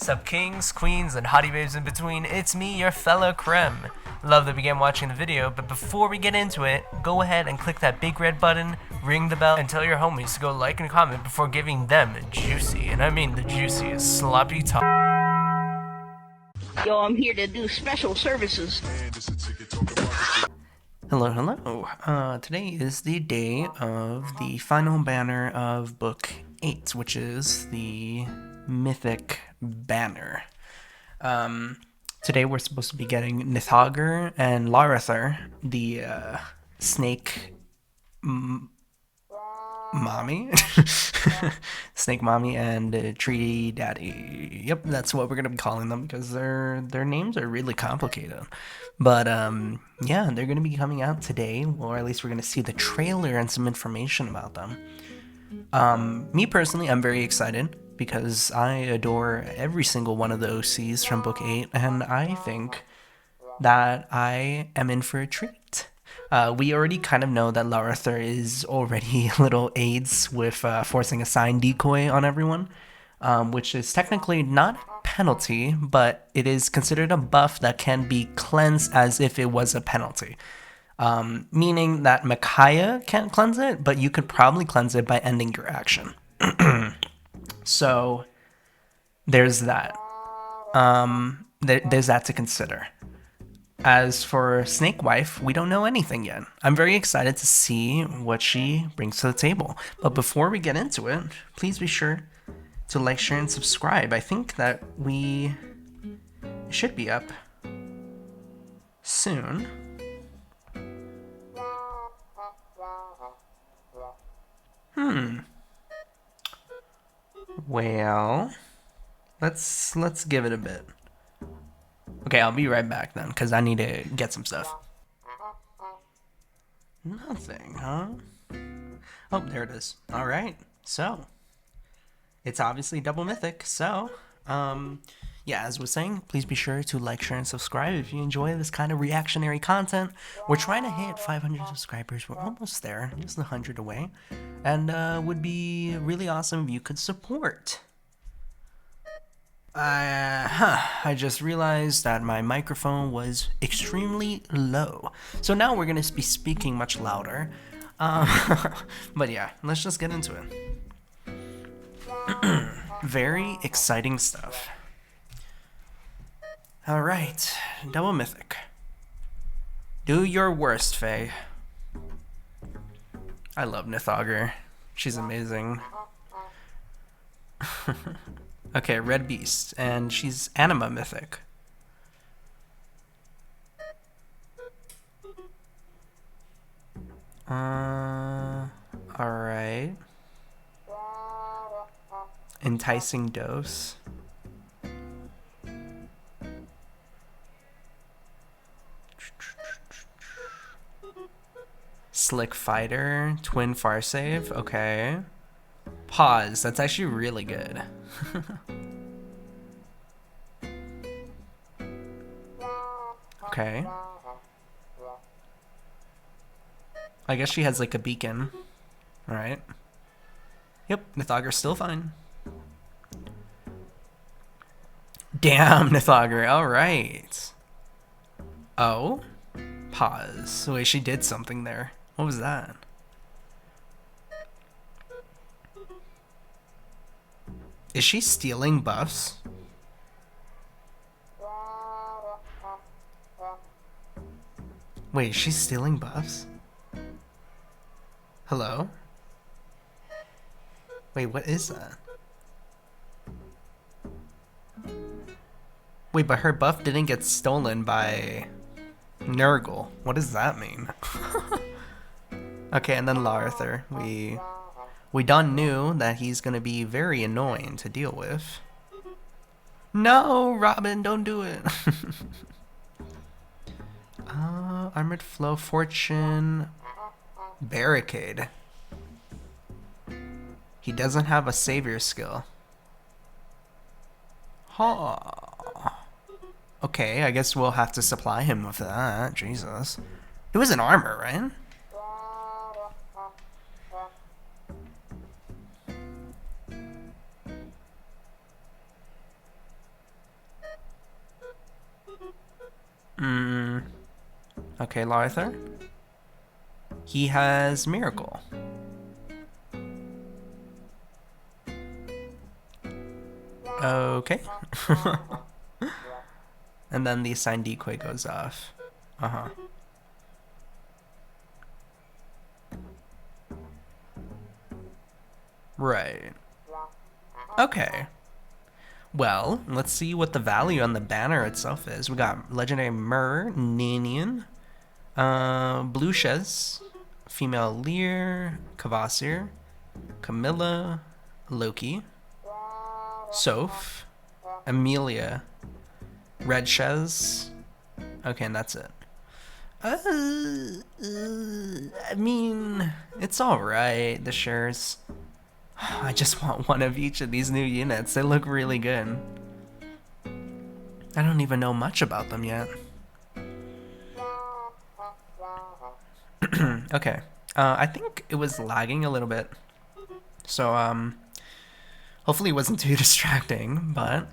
What's up, kings, queens, and hottie babes in between? It's me, your fella 𝒻𝓇𝓎. Love that began watching the video, but before we get into it, go ahead and click that big red button, ring the bell, and tell your homies to go like and comment before giving them juicy, and I mean the juiciest, sloppy talk. Yo, I'm here to do special services. Hello, hello. Today is the day of the final banner of Book 8, which is the Mythic Banner. Today we're supposed to be getting 𝒻𝓇𝓎 and 𝒻𝓇𝓎, the snake mommy, snake mommy and tree daddy. Yep, that's what we're gonna be calling them because their names are really complicated. But yeah, they're gonna be coming out today, or at least we're gonna see the trailer and some information about them. Me personally, I'm very excited because I adore every single one of the OCs from Book 8, and I think that I am in for a treat. We already kind of know that 𝒻𝓇𝓎 is already little aids with forcing a sign decoy on everyone, which is technically not a penalty, but it is considered a buff that can be cleansed as if it was a penalty. Meaning that 𝒻𝓇𝓎 can't cleanse it, but you could probably cleanse it by ending your action. So there's that. There's that to consider. As for Snake Wife, we don't know anything yet. I'm very excited to see what she brings to the table. But before we get into it, please be sure to like, share, and subscribe. I think that we should be up soon. Well, let's give it a bit. Okay, I'll be right back then, because I need to get some stuff. Nothing, huh? Oh, there it is. Alright, so it's obviously double mythic, so yeah, as I was saying, please be sure to like, share, and subscribe if you enjoy this kind of reactionary content. We're trying to hit 500 subscribers. We're almost there, just 100 away. And would be really awesome if you could support. I just realized that my microphone was extremely low. So now we're going to be speaking much louder. But yeah, let's just get into it. Very exciting stuff. Alright, double mythic. Do your worst, Faye. I love 𝒻𝓇𝓎. She's amazing. Okay, Red Beast, and she's Anima Mythic. Alright. Enticing Dose. Slick Fighter, Twin Far Save, okay. Pause, that's actually really good. Okay. I guess she has like a beacon. Alright. Yep, 𝒻𝓇𝓎's still fine. Damn, 𝒻𝓇𝓎, alright. Oh? Pause. Wait, she did something there. What was that? Is she stealing buffs? Wait, she's stealing buffs? Hello? Wait, what is that? Wait, but her buff didn't get stolen by Nurgle. What does that mean? Okay, and then 𝒻𝓇𝓎. We done knew that he's gonna be very annoying to deal with. No, Robin, don't do it. Armored Flow, Fortune, Barricade. He doesn't have a savior skill. Huh. Okay, I guess we'll have to supply him with that. Jesus. It was an armor, right? Okay, Larthar. He has Miracle. Okay. And then the assigned decoy goes off. Uh-huh. Right. Okay. Well, let's see what the value on the banner itself is. We got legendary Nanian, Blue Shez, female Lear, Kvasir, Camilla, Loki, Soph, Amelia, Red Shez. Okay, and that's it. I mean, it's alright, the shares. I just want one of each of these new units. They look really good. I don't even know much about them yet. Okay. I think it was lagging a little bit. So, hopefully it wasn't too distracting, but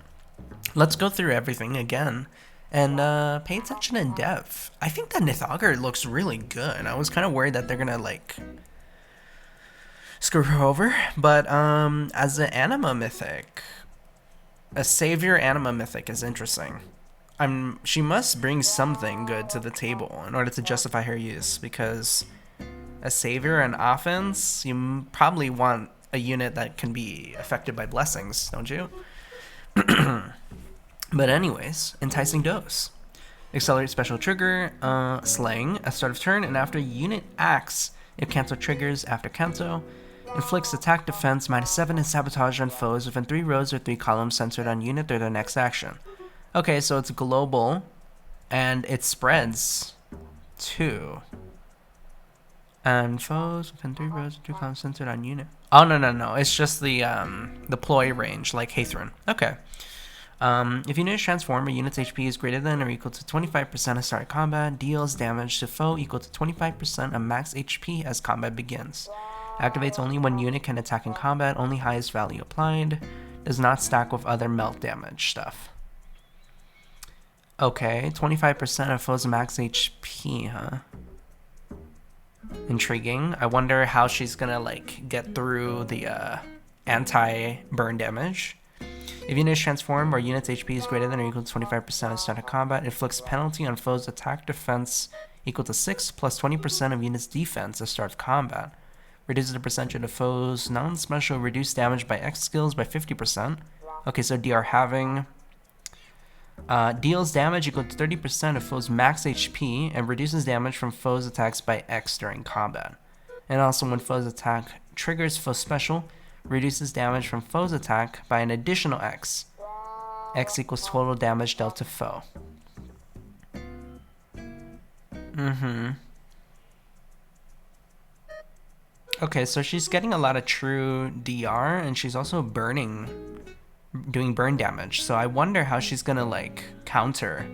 let's go through everything again. And pay attention in depth. I think that 𝒻𝓇𝓀𝓎 looks really good. I was kind of worried that they're gonna like screw her over, but as an anima mythic, a savior anima mythic is interesting. She must bring something good to the table in order to justify her use, because a savior and offense, you probably want a unit that can be affected by blessings, don't you? But anyways, enticing dose. Accelerate special trigger, slaying at start of turn, and after unit acts, if cancel triggers after cancel. Inflicts attack defense -7 and sabotage on foes within 3 rows or 3 columns centered on unit or their next action. Okay, so it's global, and it spreads too. And foes within 3 rows or 3 columns centered on unit. Oh no, it's just the ploy range, like 𝒻𝓇𝓎. Okay. If unit is transformed, a unit's HP is greater than or equal to 25% of start combat, deals damage to foe equal to 25% of max HP as combat begins. Activates only when unit can attack in combat, only highest value applied. Does not stack with other melt damage stuff. Okay, 25% of foes max HP, huh? Intriguing. I wonder how she's gonna like get through the anti-burn damage. If unit is transformed or unit's HP is greater than or equal to 25% of start of combat, inflicts penalty on foes' attack defense equal to 6 plus 20% of unit's defense at start of combat. Reduces the percentage of foes' non-special reduced damage by X skills by 50%. Okay, so DR having deals damage equal to 30% of foes' max HP and reduces damage from foes' attacks by X during combat. And also when foes' attack triggers foe special, reduces damage from foe's attack by an additional X. X equals total damage dealt to foe. Okay, so she's getting a lot of true DR, and she's also doing burn damage. So I wonder how she's gonna like counter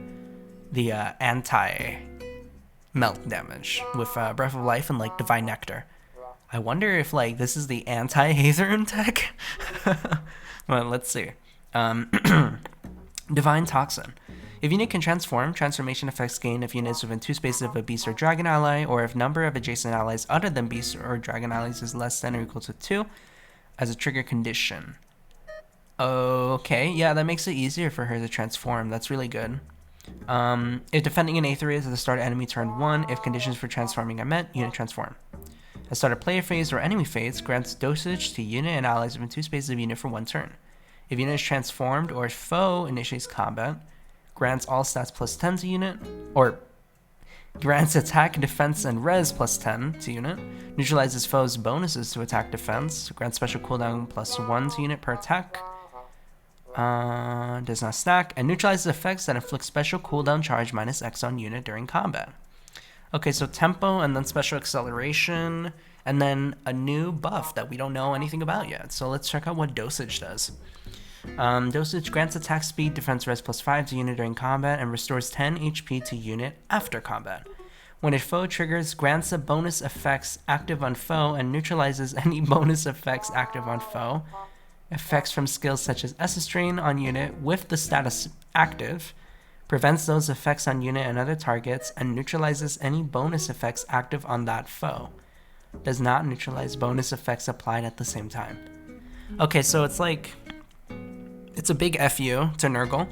the anti-melt damage with Breath of Life and like Divine Nectar. I wonder if like this is the anti-𝒻𝓇𝓎 tech. Well, let's see. Divine Toxin. If unit can transform, transformation effects gain if units within 2 spaces of a beast or dragon ally, or if number of adjacent allies other than beast or dragon allies is less than or equal to 2 as a trigger condition. Okay, yeah, that makes it easier for her to transform. That's really good. If defending an 𝒻𝓇𝓎 is at the start of enemy turn 1, if conditions for transforming are met, unit transform. At start of player phase or enemy phase, grants dosage to unit and allies within 2 spaces of unit for 1 turn. If unit is transformed or foe initiates combat, grants all stats plus 10 to unit, or grants attack, defense, and res plus 10 to unit, neutralizes foes' bonuses to attack defense, grants special cooldown plus 1 to unit per attack, does not stack, and neutralizes effects that inflict special cooldown charge -X on unit during combat. Okay, so tempo and then special acceleration, and then a new buff that we don't know anything about yet. So let's check out what dosage does. Dosage grants attack speed, defense res plus 5 to unit during combat, and restores 10 HP to unit after combat. When a foe triggers, grants a bonus effects active on foe and neutralizes any bonus effects active on foe. Effects from skills such as Essence Drain on unit with the status active, prevents those effects on unit and other targets, and neutralizes any bonus effects active on that foe. Does not neutralize bonus effects applied at the same time. Okay, so it's like, it's a big FU to Nurgle.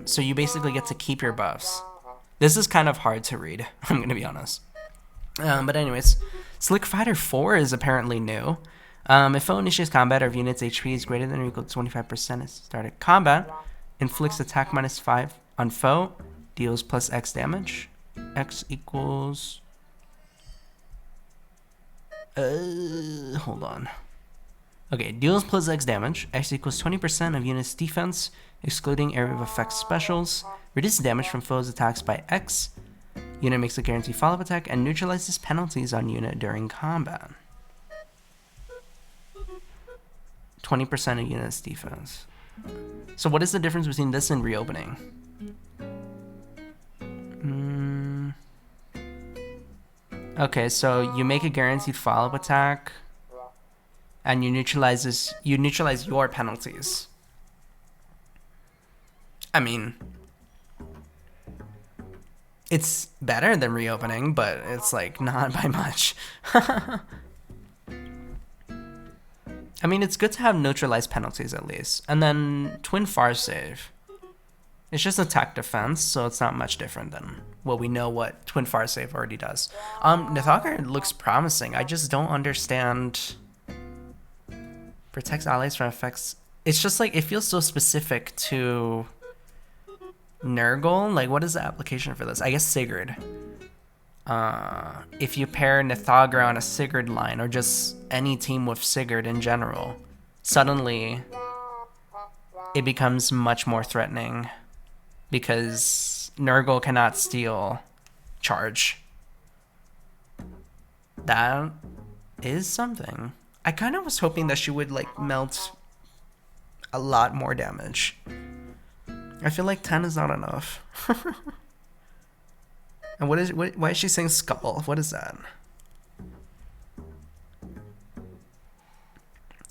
So you basically get to keep your buffs. This is kind of hard to read, I'm going to be honest. But anyways, Slick Fighter 4 is apparently new. If foe initiates combat or if unit's HP is greater than or equal to 25% at start of combat, inflicts attack -5 on foe, deals plus X damage. X equals... hold on. Okay, deals plus X damage. X equals 20% of unit's defense, excluding area of effect specials. Reduces damage from foes' attacks by X. Unit makes a guaranteed follow-up attack and neutralizes penalties on unit during combat. 20% of unit's defense. So what is the difference between this and reopening? Okay, so you make a guaranteed follow-up attack, and you neutralize your penalties. I mean, it's better than reopening, but it's like not by much. I mean, it's good to have neutralized penalties at least. And then Twin Far Save. It's just attack defense, so it's not much different than what we know what Twin Far Save already does. 𝒻𝓇𝓄𝓄 looks promising. I just don't understand. Protects allies from effects. It's just like, it feels so specific to Nurgle. Like, what is the application for this? I guess Sigurd. If you pair 𝒻𝓇𝓄𝓄 on a Sigurd line, or just any team with Sigurd in general, suddenly it becomes much more threatening because Nurgle cannot steal charge. That is something. I kind of was hoping that she would like melt a lot more damage. I feel like 10 is not enough. And why is she saying skull? What is that?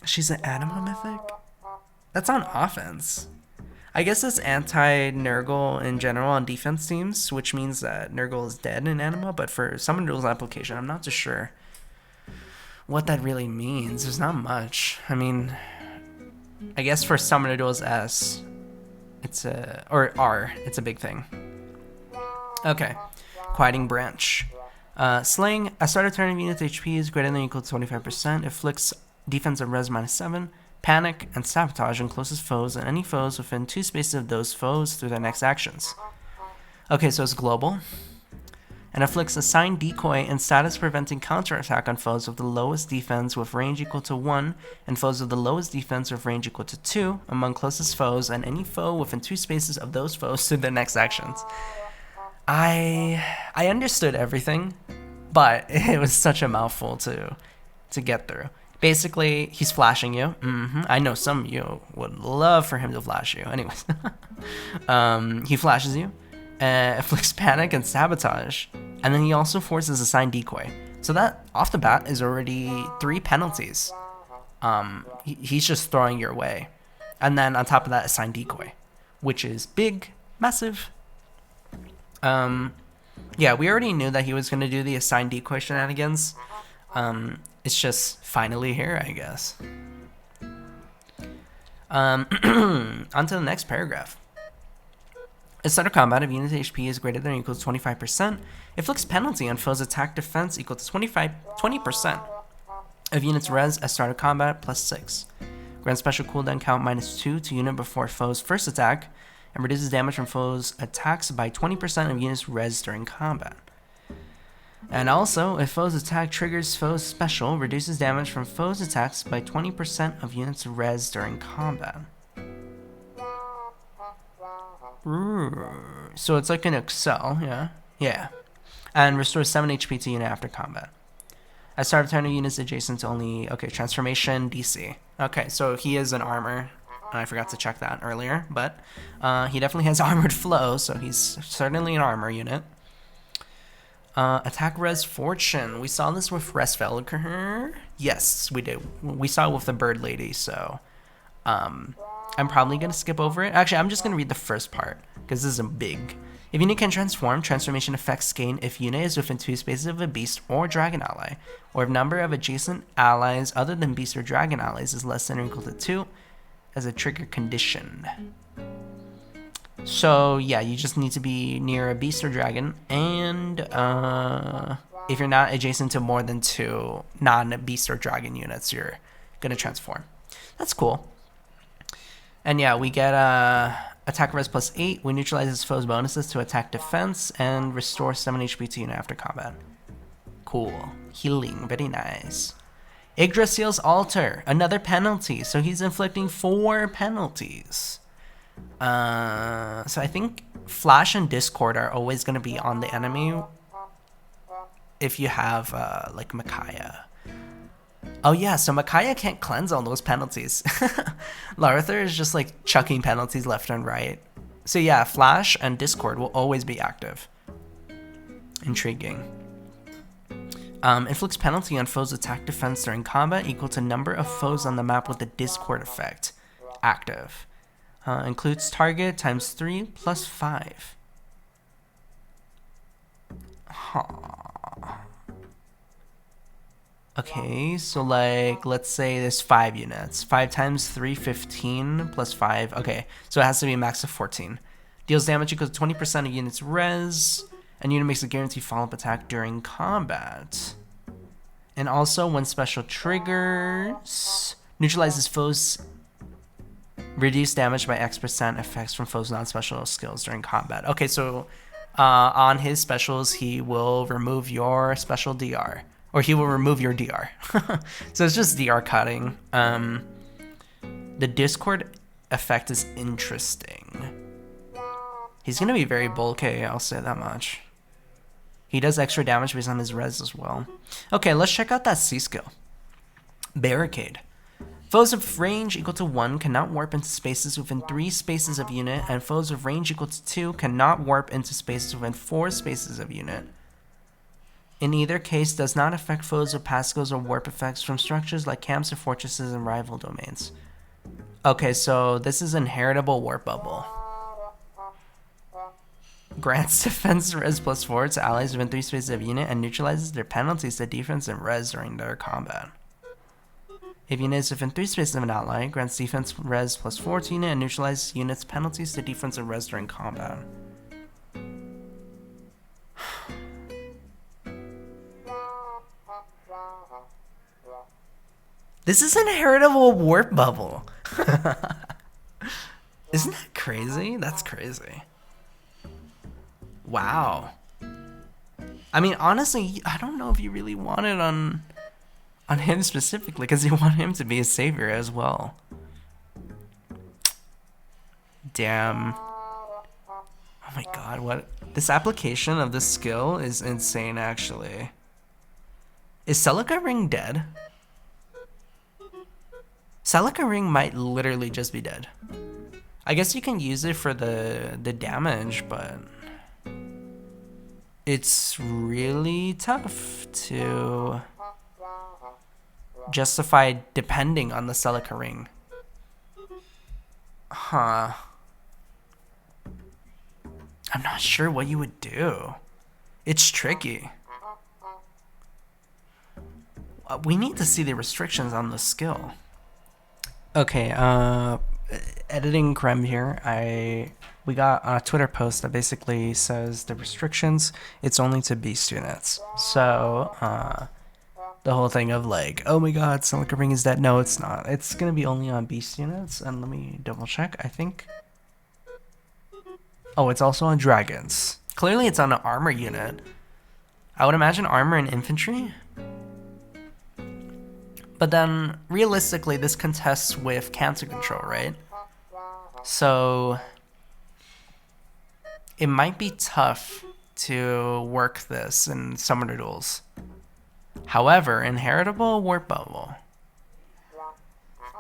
She's an anima mythic? That's on offense. I guess it's anti-Nurgle in general on defense teams, which means that Nurgle is dead in anima, but for Summon Duel's application, I'm not too sure what that really means. There's not much. I mean, I guess for Summoner Duels S, it's a, or R, it's a big thing. Okay, Quieting Branch. Slaying, a start of turn of unit's HP is greater than or equal to 25%, inflicts defense of res -7, panic, and sabotage on closest foes and any foes within 2 spaces of those foes through their next actions. Okay, so it's global. And inflicts assigned decoy and status preventing counterattack on foes with the lowest defense with range equal to 1 and foes with the lowest defense with range equal to 2 among closest foes and any foe within 2 spaces of those foes through their next actions. I understood everything, but it was such a mouthful to get through. Basically, he's flashing you. I know some of you would love for him to flash you. Anyways, he flashes you, inflicts panic and sabotage, and then he also forces assigned decoy. So that, off the bat, is already 3 penalties. He's just throwing your way. And then on top of that, assigned decoy, which is big, massive. Yeah, we already knew that he was going to do the assigned decoy shenanigans. It's just finally here, I guess. On to the next paragraph. At start of combat, if unit's HP is greater than or equal to 25%, inflicts penalty on foe's attack defense equal to 20% of unit's res at start of combat plus 6. Grants special cooldown count -2 to unit before foe's first attack, and reduces damage from foe's attacks by 20% of unit's res during combat. And also, if foe's attack triggers foe's special, reduces damage from foe's attacks by 20% of unit's res during combat. So it's like an Excel, yeah? Yeah. And restores 7 HP to unit after combat. At start of turn, units adjacent to only... Okay, transformation, DC. Okay, so he is an armor. I forgot to check that earlier, but he definitely has armored flow, so he's certainly an armor unit. Attack res fortune. We saw this with Resvelker. Yes, we did. We saw it with the bird lady, so I'm probably going to skip over it. Actually, I'm just going to read the first part because this is a big. If unit can transform, transformation effects gain if unit is within 2 spaces of a beast or dragon ally, or if number of adjacent allies other than beast or dragon allies is less than or equal to 2 as a trigger condition. So yeah, you just need to be near a beast or dragon, and if you're not adjacent to more than 2 non-beast or dragon units, you're gonna transform. That's cool. And yeah, we get attack res plus 8. We neutralize his foe's bonuses to attack defense and restore 7 HP to unit after combat. Cool. Healing, very nice. Yggdrasil's Altar, another penalty. So he's inflicting 4 penalties. So I think Flash and Discord are always going to be on the enemy if you have like Micaiah. Oh yeah, so Micaiah can't cleanse all those penalties. Larthur is just like chucking penalties left and right. So yeah, Flash and Discord will always be active. Intriguing. Inflicts penalty on foes' attack defense during combat equal to number of foes on the map with the Discord effect. Active. Includes target times 3 plus 5. Huh. Okay, so like, let's say there's 5 units. 5 times 3, 15, plus 5. Okay, so it has to be a max of 14. Deals damage equals to 20% of unit's res, and unit makes a guaranteed follow-up attack during combat. And also, when special triggers, neutralizes foes, reduce damage by X% effects from foes' non-special skills during combat. Okay, so on his specials, he will remove your special DR. Or he will remove your DR. So it's just DR cutting. The Discord effect is interesting. He's going to be very bulky, I'll say that much. He does extra damage based on his res as well. Okay, let's check out that C skill. Barricade. Foes of range equal to 1 cannot warp into spaces within 3 spaces of unit, and foes of range equal to 2 cannot warp into spaces within 4 spaces of unit. In either case, does not affect foes of pascals or warp effects from structures like camps or fortresses and rival domains. Okay, so this is inheritable warp bubble. Grants defense res plus 4 to allies within 3 spaces of unit and neutralizes their penalties to defense and res during their combat. If unit is within 3 spaces of an ally, grants defense res plus 4 to unit and neutralizes unit's penalties to defense and res during combat. This is an inheritable warp bubble. Isn't that crazy? That's crazy. Wow. I mean, honestly, I don't know if you really want it on him specifically, because you want him to be a savior as well. Damn. Oh my god, what? This application of this skill is insane, actually. Is Celica Ring dead? Celica Ring might literally just be dead. I guess you can use it for the damage, but it's really tough to justify depending on the Celica Ring. Huh. I'm not sure what you would do. It's tricky. We need to see the restrictions on the skill. Okay, editing Krem here. We got a Twitter post that basically says the restrictions, it's only to beast units. So, the whole thing of like, oh my god, Celica Ring is dead. No, it's not. It's gonna be only on beast units. And let me double check, I think. Oh, it's also on dragons. Clearly it's on an armor unit. I would imagine armor and infantry. But then, realistically, this contests with cancer control, right? So, it might be tough to work this in summoner duels. However, inheritable warp bubble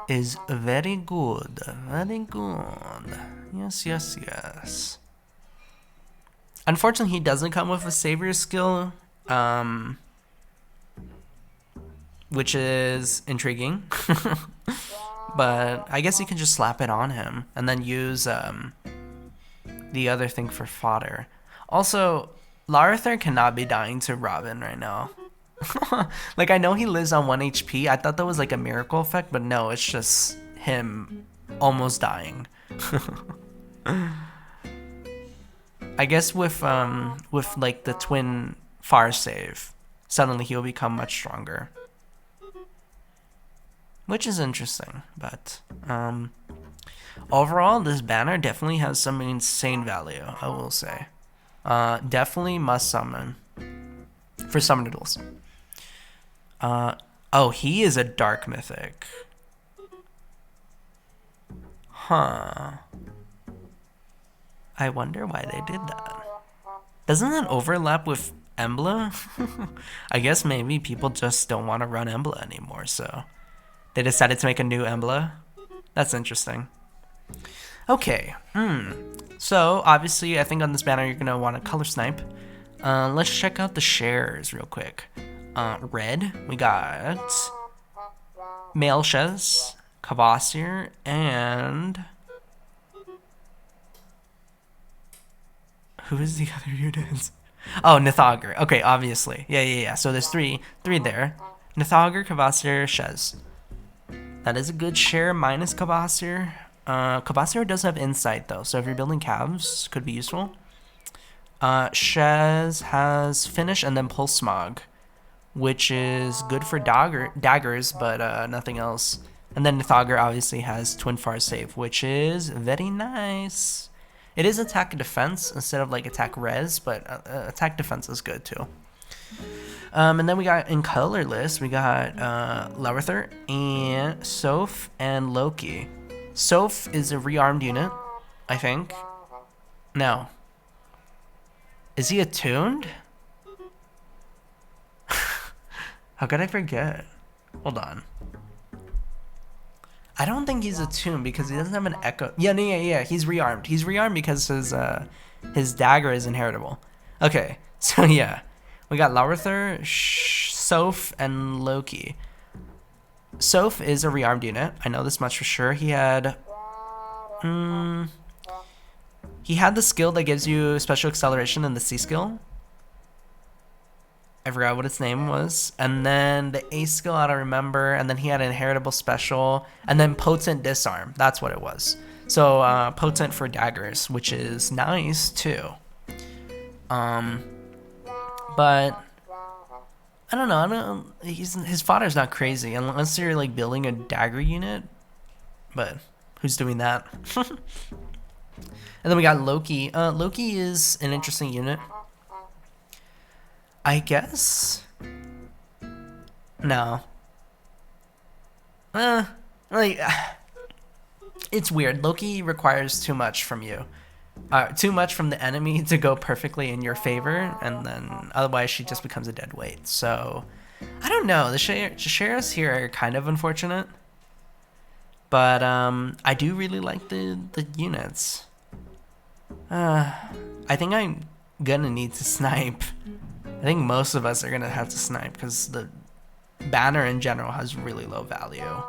is very good. Very good. Yes, yes, yes. Unfortunately, he doesn't come with a savior skill. Which is intriguing. But I guess you can just slap it on him and then use the other thing for fodder. Also, Larthur cannot be dying to Robin right now. Like, I know he lives on 1 HP. I thought that was like a miracle effect, but no, it's just him almost dying. I guess with like the twin far save, suddenly he'll become much stronger. Which is interesting, but overall, this banner definitely has some insane value, I will say. Definitely must summon for summoner duels. Oh, he is a dark mythic. Huh. I wonder why they did that. Doesn't that overlap with Embla? I guess maybe people just don't want to run Embla anymore, so they decided to make a new Embla. That's interesting. Okay. So, obviously, I think on this banner you're going to want to color snipe. Let's check out the shares real quick. Red, we got 𝒻𝓇𝓎𝓎, 𝒻𝓇𝑒𝒶𝓀𝓎, and who is the other units? Oh, 𝒻𝓇𝓎. Okay, obviously. Yeah. So there's three there. 𝒻𝓇𝓎, 𝒻𝓇𝓎, that is a good share minus 𝒻𝓇𝓎. 𝒻𝓇𝓎 does have insight though, so if you're building calves, could be useful. 𝓻 has finish and then pulse smog, which is good for daggers, but nothing else. And then 𝒻𝓇𝓎 obviously has twin far save, which is very nice. It is attack defense instead of like attack res, but attack defense is good too. And then we got in colorless, we got Larthur and Soph and Loki. Soph is a rearmed unit, I think. No. Is he attuned? How could I forget? Hold on. I don't think he's attuned because he doesn't have an echo. Yeah. He's rearmed. He's rearmed because his dagger is inheritable. Okay, so yeah, we got Larthur, Soph, and Loki. Soph is a rearmed unit. I know this much for sure. He had the skill that gives you special acceleration in the C skill. I forgot what its name was. And then the A skill, I don't remember. And then he had an inheritable special. And then potent disarm. That's what it was. So potent for daggers, which is nice too. But I don't know. His fodder's not crazy unless you're like building a dagger unit. But who's doing that? And then we got Loki. Loki is an interesting unit, I guess. No. Like, it's weird. Loki requires too much from you. Too much from the enemy to go perfectly in your favor, and then otherwise she just becomes a dead weight. So, I don't know. The shares here are kind of unfortunate. But I do really like the units. I think I'm gonna need to snipe. I think most of us are gonna have to snipe because the banner in general has really low value.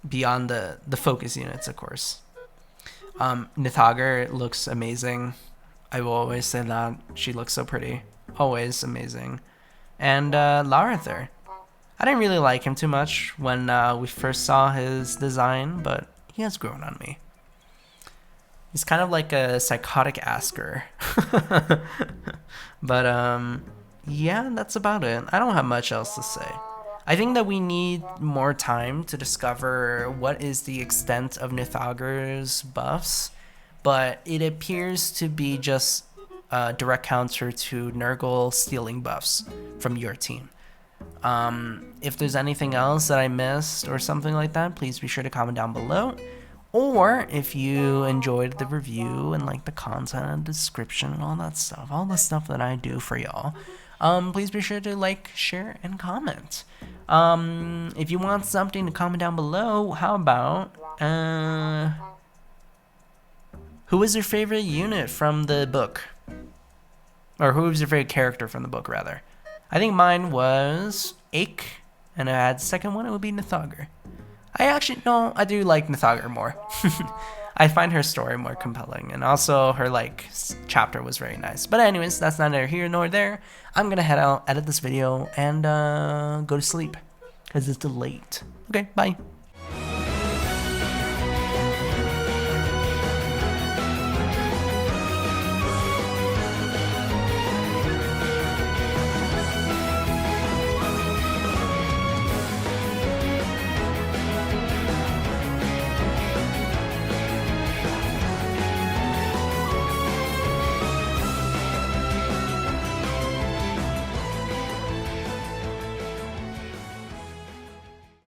Beyond the focus units, of course. 𝒻𝓇𝓎 looks amazing. I will always say that. She looks so pretty. Always amazing. And Larthur. I didn't really like him too much when we first saw his design, but he has grown on me. He's kind of like a psychotic asker. But yeah, that's about it. I don't have much else to say. I think that we need more time to discover what is the extent of 𝒻𝓇𝓎's buffs, but it appears to be just a direct counter to Nurgle stealing buffs from your team. If there's anything else that I missed or something like that, please be sure to comment down below. Or if you enjoyed the review and like the content and description and all that stuff, all the stuff that I do for y'all, please be sure to like, share, and comment. If you want something to comment down below, how about who was your favorite unit from the book? Or who was your favorite character from the book, rather? I think mine was 𝒻𝓇𝓎, And if I had the second one, it would be 𝒻𝓇𝓀𝓎. I actually, no, I do like 𝒻𝓇𝓀𝓎 more. I find her story more compelling, and also her like chapter was very nice. But anyways, that's neither here nor there. I'm gonna head out, edit this video, and go to sleep because it's late. Okay, bye.